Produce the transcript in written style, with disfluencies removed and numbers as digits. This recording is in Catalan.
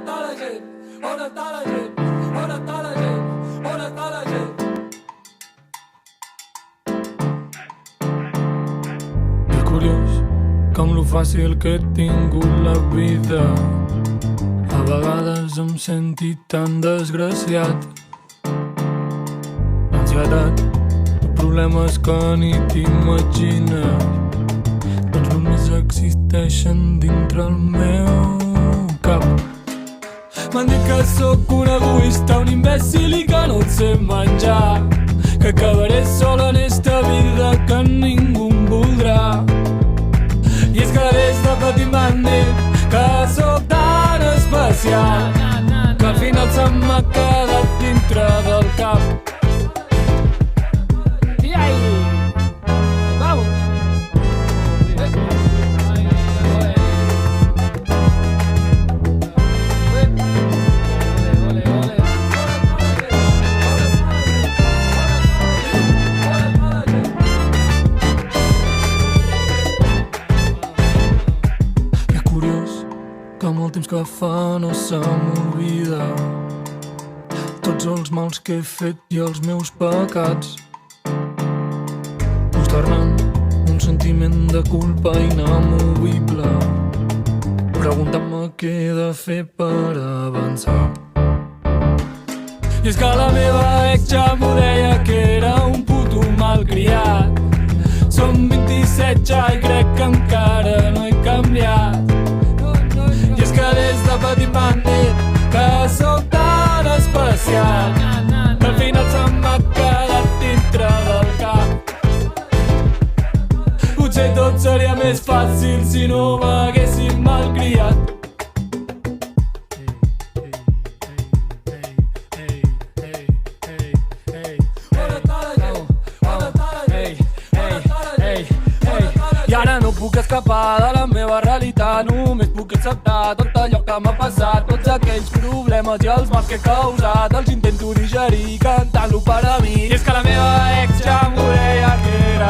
està la gent? On està la gent? On està la gent? On està la gent? És curiós com lo fàcil que he tingut la vida. A vegades em sentit tan desgraciat. Ansietat, problemes que ni t'imagines, tots només existeixen dintre el meu cap. M'han dit que sóc un egoista, un imbècil i que no et sé menjar, que acabaré sol en esta vida que ningú em voldrà. I és que des de petit m'han dit que sóc tan especial que al final se m'ha quedat dintre del cap. I ai! Vamos! Que molt temps que fa no se m'oblida tots els mals que he fet i els meus pecats. Mostrant un sentiment de culpa inamovible, preguntant-me què he de fer per avançar. I és que la meva ex ja m'ho deia que era un puto malcriat. Som 27 ja i crec que encara no he canviat. I és que des de petit m'han dit que sóc tan especial que al final se m'ha quedat dintre del cap. Potser tot seria més fàcil si no m'haguessin malcriat. I ara no puc escapar de la meva realitat, només puc acceptar tot allò que m'ha passat, tots aquells problemes i els mals que he causat, els intento digerir cantant-lo per a mi. I és que la meva ex ja m'ho deia que era